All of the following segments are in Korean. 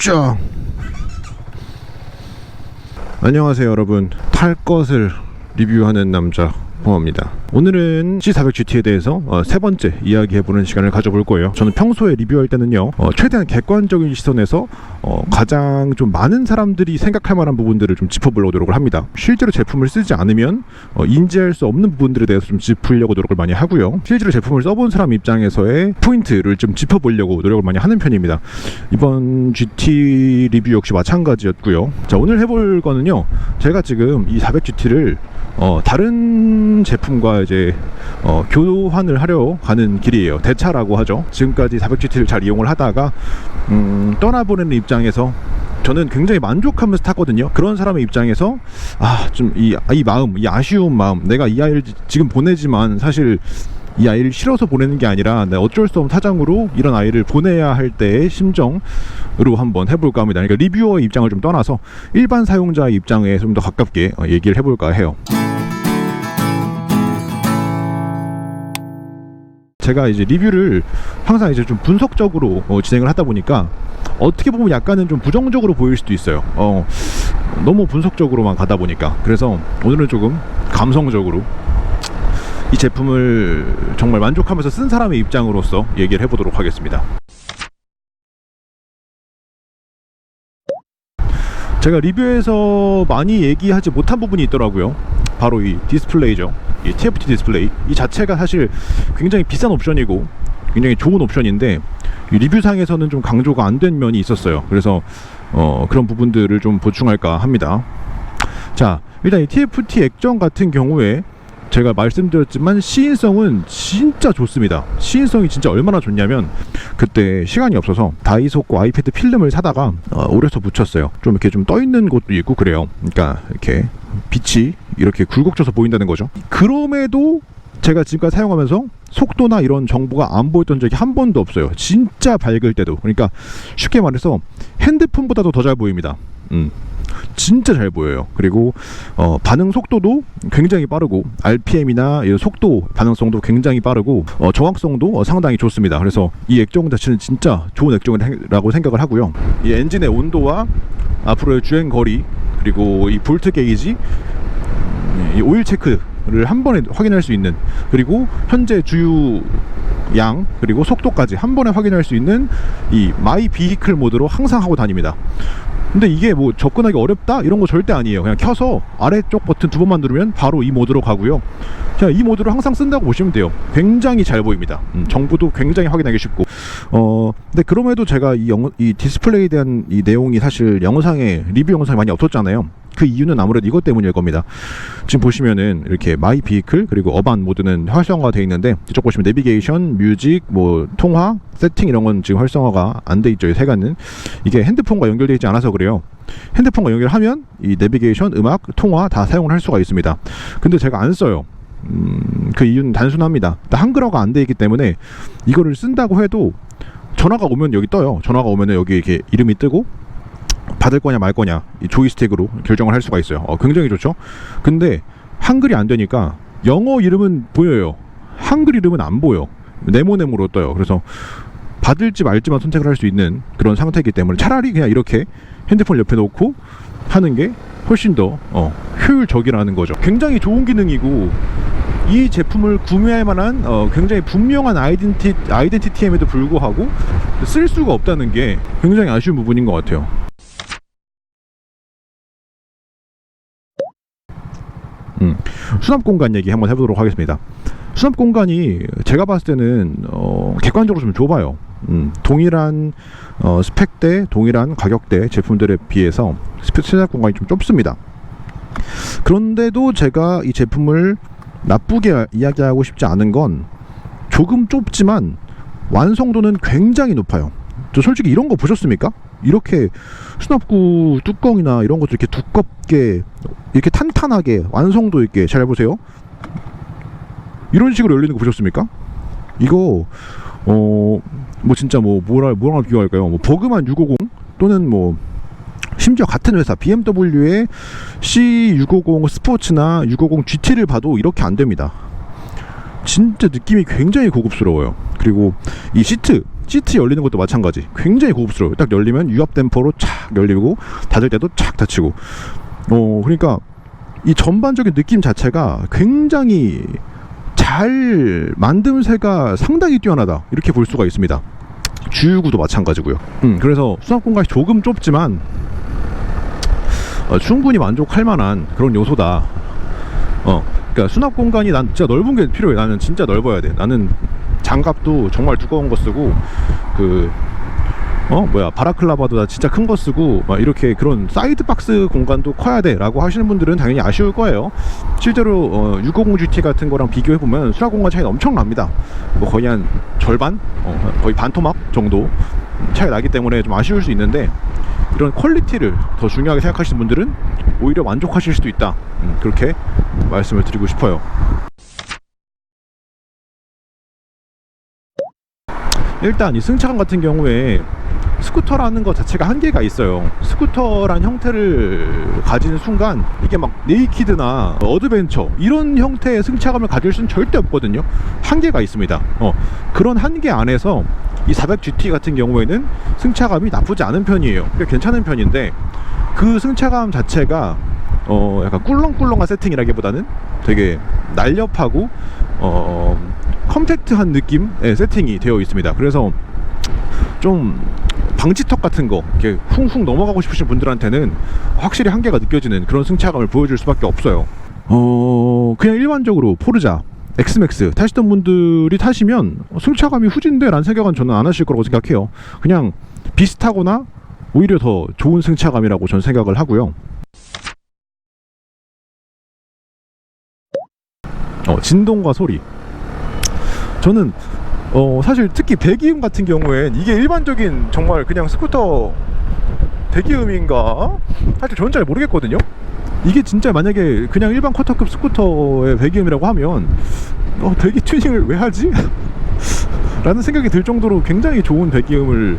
쫙. 안녕하세요 여러분, 탈 것을 리뷰하는 남자 홍어입니다. 오늘은 C400GT에 대해서 세 번째 이야기해보는 시간을 가져볼 거예요. 저는 평소에 리뷰할 때는요 최대한 객관적인 시선에서 가장 좀 많은 사람들이 생각할 만한 부분들을 좀 짚어보려고 노력을 합니다. 실제로 제품을 쓰지 않으면 인지할 수 없는 부분들에 대해서 좀 짚으려고 노력을 많이 하고요, 실제로 제품을 써본 사람 입장에서의 포인트를 좀 짚어보려고 노력을 많이 하는 편입니다. 이번 GT 리뷰 역시 마찬가지였고요. 자, 오늘 해볼 거는요, 제가 지금 이 400GT를 다른 제품과 이제 교환을 하려 가는 길이에요. 대차라고 하죠. 지금까지 400GT를 잘 이용을 하다가 떠나보내는 입장에서 저는 굉장히 만족하면서 탔거든요. 그런 사람의 입장에서 좀 이 마음, 이 아쉬운 마음, 내가 이 아이를 지금 보내지만 사실 이 아이를 싫어서 보내는 게 아니라 내가 어쩔 수 없는 사정으로 이런 아이를 보내야 할 때의 심정으로 한번 해볼까 합니다. 그러니까 리뷰어의 입장을 좀 떠나서 일반 사용자의 입장에 좀 더 가깝게 얘기를 해볼까 해요. 제가 이제 리뷰를 항상 이제 좀 분석적으로 진행을 하다 보니까 어떻게 보면 약간은 좀 부정적으로 보일 수도 있어요. 너무 분석적으로만 가다 보니까. 그래서 오늘은 조금 감성적으로 이 제품을 정말 만족하면서 쓴 사람의 입장으로서 얘기를 해보도록 하겠습니다. 제가 리뷰에서 많이 얘기하지 못한 부분이 있더라고요. 바로 이 디스플레이죠. 이 TFT 디스플레이 이 자체가 사실 굉장히 비싼 옵션이고 굉장히 좋은 옵션인데 이 리뷰상에서는 좀 강조가 안 된 면이 있었어요. 그래서 그런 부분들을 좀 보충할까 합니다. 자, 일단 이 TFT 액정 같은 경우에 제가 말씀드렸지만 시인성은 진짜 좋습니다. 시인성이 진짜 얼마나 좋냐면, 그때 시간이 없어서 다이소코 아이패드 필름을 사다가 오려서 붙였어요. 좀 이렇게 좀 떠있는 곳도 있고 그래요. 그러니까 이렇게 빛이 이렇게 굴곡져서 보인다는 거죠. 그럼에도 제가 지금까지 사용하면서 속도나 이런 정보가 안 보였던 적이 한 번도 없어요. 진짜 밝을 때도. 그러니까 쉽게 말해서 핸드폰보다도 더 잘 보입니다. 진짜 잘 보여요. 그리고 반응 속도도 굉장히 빠르고 RPM이나 속도 반응성도 굉장히 빠르고 정확성도 상당히 좋습니다. 그래서 이 액정 자체는 진짜 좋은 액정이라고 생각을 하고요. 이 엔진의 온도와 앞으로의 주행 거리, 그리고 이 볼트 게이지, 이 오일 체크를 한 번에 확인할 수 있는, 그리고 현재 주유 양, 그리고 속도까지 한 번에 확인할 수 있는 이 마이 비히클 모드로 항상 하고 다닙니다. 근데 이게 뭐 접근하기 어렵다 이런 거 절대 아니에요. 그냥 켜서 아래쪽 버튼 두 번만 누르면 바로 이 모드로 가고요. 그냥 이 모드를 항상 쓴다고 보시면 돼요. 굉장히 잘 보입니다. 정보도 굉장히 확인하기 쉽고. 근데 그럼에도 제가 이 디스플레이에 대한 이 내용이 사실 리뷰 영상에 많이 없었잖아요. 그 이유는 아무래도 이것 때문일 겁니다. 지금 보시면은 이렇게 마이 비히클 그리고 어반 모드는 활성화가 되어 있는데, 이쪽 보시면 내비게이션, 뮤직, 뭐 통화, 세팅 이런 건 지금 활성화가 안 돼 있죠. 이 세 가지는 이게 핸드폰과 연결되어 있지 않아서 그래요. 핸드폰과 연결하면 이 내비게이션, 음악, 통화 다 사용을 할 수가 있습니다. 근데 제가 안 써요. 그 이유는 단순합니다. 한글화가 안 돼 있기 때문에 이거를 쓴다고 해도 전화가 오면 여기 떠요. 전화가 오면은 여기 이렇게 이름이 뜨고 받을 거냐 말 거냐 이 조이스틱으로 결정을 할 수가 있어요. 굉장히 좋죠. 근데 한글이 안 되니까 영어 이름은 보여요. 한글 이름은 안 보여. 네모네모로 떠요. 그래서 받을지 말지만 선택을 할 수 있는 그런 상태이기 때문에 차라리 그냥 이렇게 핸드폰 옆에 놓고 하는 게 훨씬 더 효율적이라는 거죠. 굉장히 좋은 기능이고, 이 제품을 구매할 만한 굉장히 분명한 아이덴티티임에도 불구하고 쓸 수가 없다는 게 굉장히 아쉬운 부분인 것 같아요. 수납 공간 얘기 한번 해보도록 하겠습니다. 수납 공간이 제가 봤을 때는 객관적으로 좀 좁아요. 동일한 스펙대, 동일한 가격대 제품들에 비해서 수납 공간이 좀 좁습니다. 그런데도 제가 이 제품을 나쁘게 이야기하고 싶지 않은 건, 조금 좁지만 완성도는 굉장히 높아요. 저 솔직히 이런 거 보셨습니까? 이렇게 수납구 뚜껑이나 이런 것도 이렇게 두껍게, 이렇게 탄탄하게 완성도 있게, 잘 보세요. 이런 식으로 열리는 거 보셨습니까? 이거 뭐 진짜 뭐랑 비교할까요? 뭐 버그만 650 또는 뭐 심지어 같은 회사 BMW의 C650 스포츠나 650 GT를 봐도 이렇게 안 됩니다. 진짜 느낌이 굉장히 고급스러워요. 그리고 이 시트 시트 열리는 것도 마찬가지 굉장히 고급스러워요. 딱 열리면 유압 댐퍼로 착 열리고 닫을 때도 착 닫히고 그러니까 이 전반적인 느낌 자체가 굉장히 잘 만듦새가 상당히 뛰어나다 이렇게 볼 수가 있습니다. 주유구도 마찬가지고요. 그래서 수납 공간이 조금 좁지만 충분히 만족할 만한 그런 요소다. 그러니까 수납 공간이 난 진짜 넓은 게 필요해. 나는 진짜 넓어야 돼. 나는 장갑도 정말 두꺼운 거 쓰고 바라클라바도 나 진짜 큰 거 쓰고 막 이렇게 그런 사이드 박스 공간도 커야 돼 라고 하시는 분들은 당연히 아쉬울 거예요. 실제로 650 GT 같은 거랑 비교해 보면 수납 공간 차이는 엄청납니다. 뭐 거의 한 절반, 거의 반토막 정도 차이 나기 때문에 좀 아쉬울 수 있는데, 이런 퀄리티를 더 중요하게 생각하시는 분들은 오히려 만족하실 수도 있다. 그렇게 말씀을 드리고 싶어요. 일단 이 승차감 같은 경우에 스쿠터라는 것 자체가 한계가 있어요. 스쿠터란 형태를 가지는 순간 이게 막 네이키드나 어드벤처 이런 형태의 승차감을 가질 수는 절대 없거든요. 한계가 있습니다. 그런 한계 안에서 이 400GT 같은 경우에는 승차감이 나쁘지 않은 편이에요. 괜찮은 편인데, 그 승차감 자체가 약간 꿀렁꿀렁한 세팅이라기보다는 되게 날렵하고 컴팩트한 느낌의 세팅이 되어 있습니다. 그래서 좀 방지턱 같은 거 이렇게 훅훅 넘어가고 싶으신 분들한테는 확실히 한계가 느껴지는 그런 승차감을 보여줄 수밖에 없어요. 그냥 일반적으로 포르자 엑스맥스 타시던 분들이 타시면 승차감이 후진데 라는 생각은 저는 안 하실 거라고 생각해요. 그냥 비슷하거나 오히려 더 좋은 승차감이라고 저는 생각을 하고요. 진동과 소리, 저는 사실 특히 배기음 같은 경우엔 이게 일반적인 정말 그냥 스쿠터 배기음인가 사실 저는 잘 모르겠거든요. 이게 진짜 만약에 그냥 일반 쿼터급 스쿠터의 배기음이라고 하면 배기 튜닝을 왜 하지? 라는 생각이 들 정도로 굉장히 좋은 배기음을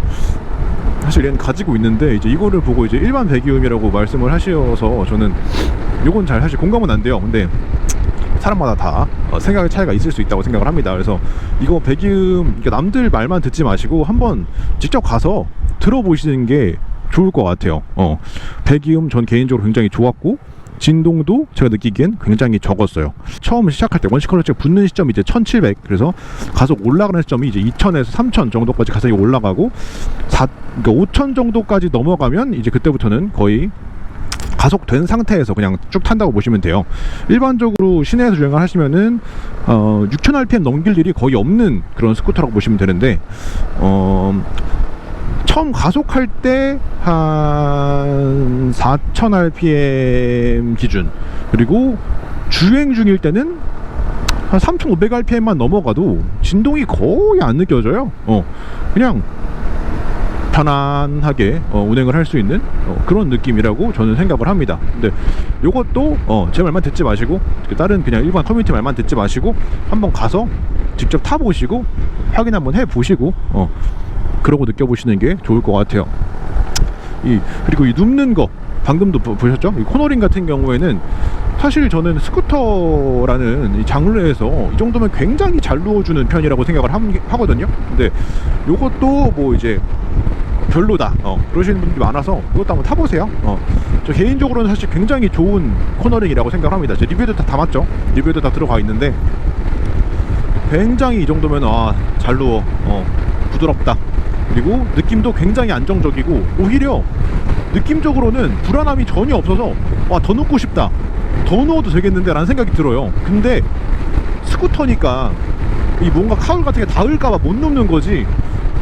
사실 얘는 가지고 있는데, 이제 이거를 보고 이제 일반 배기음이라고 말씀을 하셔서 저는 요건 잘 사실 공감은 안 돼요. 근데 사람마다 다 생각의 차이가 있을 수 있다고 생각을 합니다. 그래서 이거 배기음 남들 말만 듣지 마시고 한번 직접 가서 들어보시는 게 좋을 것 같아요. 배기음 전 개인적으로 굉장히 좋았고, 진동도 제가 느끼기엔 굉장히 적었어요. 처음 시작할 때 원시 클러치가 붙는 시점이 이제 1700, 그래서 가속 올라가는 시점이 이제 2000에서 3000 정도까지 가속이 올라가고 그러니까 5000 정도까지 넘어가면 이제 그때부터는 거의 가속된 상태에서 그냥 쭉 탄다고 보시면 돼요. 일반적으로 시내에서 주행을 하시면은 6000rpm 넘길 일이 거의 없는 그런 스쿠터라고 보시면 되는데, 처음 가속할 때 한 4000rpm 기준, 그리고 주행 중일 때는 한 3500rpm만 넘어가도 진동이 거의 안 느껴져요. 그냥 편안하게 운행을 할 수 있는 그런 느낌이라고 저는 생각을 합니다. 근데 요것도 제 말만 듣지 마시고, 다른 그냥 일반 커뮤니티 말만 듣지 마시고 한번 가서 직접 타보시고 확인 한번 해보시고 그러고 느껴보시는 게 좋을 것 같아요. 그리고 이 눕는 거 방금도 보셨죠? 이 코너링 같은 경우에는 사실 저는 스쿠터라는 이 장르에서 이 정도면 굉장히 잘 누워주는 편이라고 생각을 하거든요. 근데 요것도 뭐 이제 별로다 그러시는 분들이 많아서 이것도 한번 타보세요. 저 개인적으로는 사실 굉장히 좋은 코너링이라고 생각합니다. 제 리뷰에도 다 담았죠. 리뷰에도 다 들어가 있는데 굉장히 이 정도면 잘 누워, 부드럽다. 그리고 느낌도 굉장히 안정적이고, 오히려 느낌적으로는 불안함이 전혀 없어서 더 눕고 싶다, 더 누워도 되겠는데 라는 생각이 들어요. 근데 스쿠터니까 이 뭔가 카울 같은 게 닿을까봐 못 눕는 거지,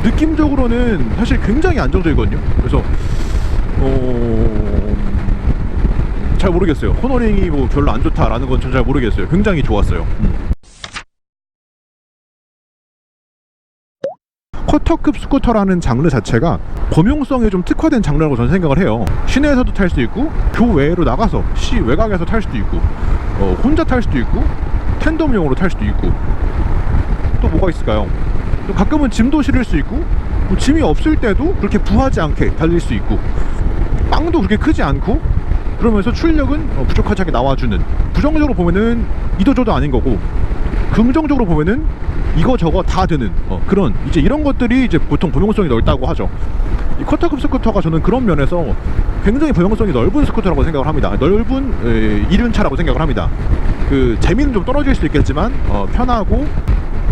느낌적으로는 사실 굉장히 안정적이거든요. 그래서 잘 모르겠어요. 코너링이 뭐 별로 안 좋다라는 건 전 잘 모르겠어요. 굉장히 좋았어요. 쿼터급 스쿠터라는 장르 자체가 범용성에 좀 특화된 장르라고 저는 생각을 해요. 시내에서도 탈 수 있고, 교외로 나가서 시 외곽에서 탈 수도 있고, 혼자 탈 수도 있고, 탠덤용으로 탈 수도 있고, 또 뭐가 있을까요? 또 가끔은 짐도 실을 수 있고, 뭐 짐이 없을 때도 그렇게 부하지 않게 달릴 수 있고, 빵도 그렇게 크지 않고, 그러면서 출력은 부족하지 않게 나와주는, 부정적으로 보면은 이도저도 아닌 거고, 긍정적으로 보면은 이거 저거 다 되는 그런 이제 이런 것들이 이제 보통 범용성이 넓다고 하죠. 이 쿼터급 스쿠터가 저는 그런 면에서 굉장히 범용성이 넓은 스쿠터라고 생각을 합니다. 넓은 이륜차라고 생각을 합니다. 그 재미는 좀 떨어질 수 있겠지만 편하고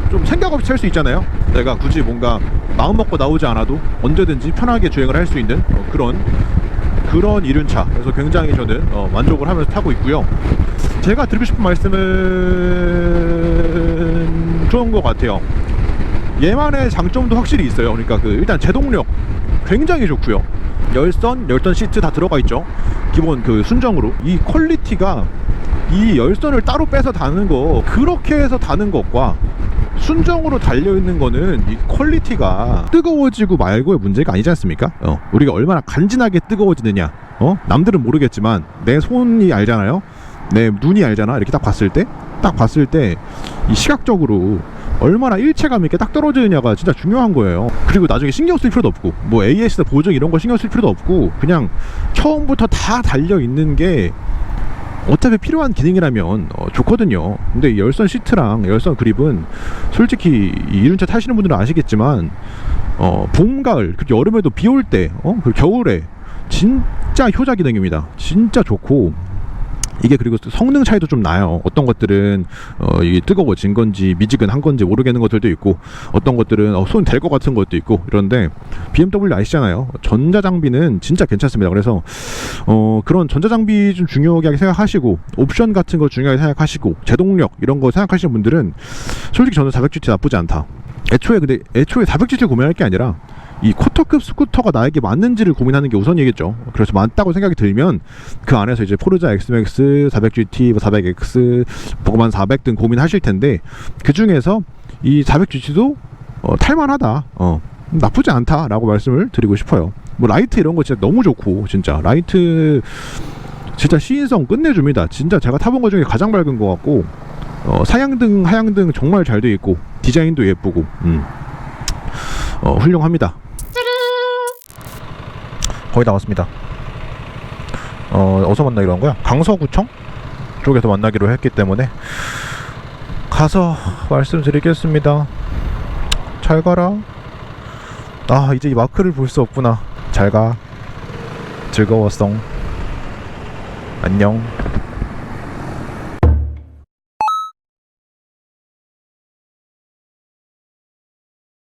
좀 생각 없이 탈 수 있잖아요. 내가 굳이 뭔가 마음 먹고 나오지 않아도 언제든지 편하게 주행을 할 수 있는 그런 이륜차. 그래서 굉장히 저는 만족을 하면서 타고 있고요. 제가 드리고 싶은 말씀은 좋은 것 같아요. 얘만의 장점도 확실히 있어요. 그러니까 일단 제동력 굉장히 좋고요. 열선 시트 다 들어가 있죠. 기본 순정으로. 이 퀄리티가 이 열선을 따로 빼서 다는 거, 그렇게 해서 다는 것과 순정으로 달려있는 거는 이 퀄리티가 뜨거워지고 말고의 문제가 아니지 않습니까? 우리가 얼마나 간지나게 뜨거워지느냐, 남들은 모르겠지만 내 손이 알잖아요. 내 눈이 알잖아. 이렇게 딱 봤을 때 이 시각적으로 얼마나 일체감 있게 딱 떨어지느냐가 진짜 중요한 거예요. 그리고 나중에 신경 쓸 필요도 없고, 뭐 AS 보정 이런 거 신경 쓸 필요도 없고, 그냥 처음부터 다 달려있는 게 어차피 필요한 기능이라면 좋거든요. 근데 열선 시트랑 열선 그립은 솔직히 이륜차 타시는 분들은 아시겠지만 봄, 가을, 그리고 여름에도 비 올 때, 그리고 겨울에 진짜 효자 기능입니다. 진짜 좋고, 이게 그리고 성능 차이도 좀 나요. 어떤 것들은 이게 뜨거워진 건지 미지근한 건지 모르겠는 것들도 있고, 어떤 것들은 손 댈 것 같은 것도 있고. 이런데 BMW 아시잖아요. 전자장비는 진짜 괜찮습니다. 그래서 그런 전자장비 좀 중요하게 생각하시고, 옵션 같은 거 중요하게 생각하시고, 제동력 이런 거 생각하시는 분들은 솔직히 저는 400GT 나쁘지 않다. 애초에 400GT 고민할 게 아니라 이 쿼터급 스쿠터가 나에게 맞는지를 고민하는 게 우선이겠죠. 그래서 맞다고 생각이 들면 그 안에서 이제 포르자 엑스맥스, 400GT, 400X, 버거만 400 등 고민하실 텐데, 그 중에서 이 400GT도 탈만하다, 나쁘지 않다라고 말씀을 드리고 싶어요. 뭐 라이트 이런 거 진짜 너무 좋고, 진짜 라이트 진짜 시인성 끝내줍니다. 진짜 제가 타본 것 중에 가장 밝은 것 같고, 사양등, 하양등 정말 잘 돼 있고, 디자인도 예쁘고, 훌륭합니다. 거의 다 왔습니다. 어디서 만나기로 한 거야? 강서구청 쪽에서 만나기로 했기 때문에 가서 말씀드리겠습니다. 잘 가라. 이제 이 마크를 볼 수 없구나. 잘 가. 즐거웠어. 안녕.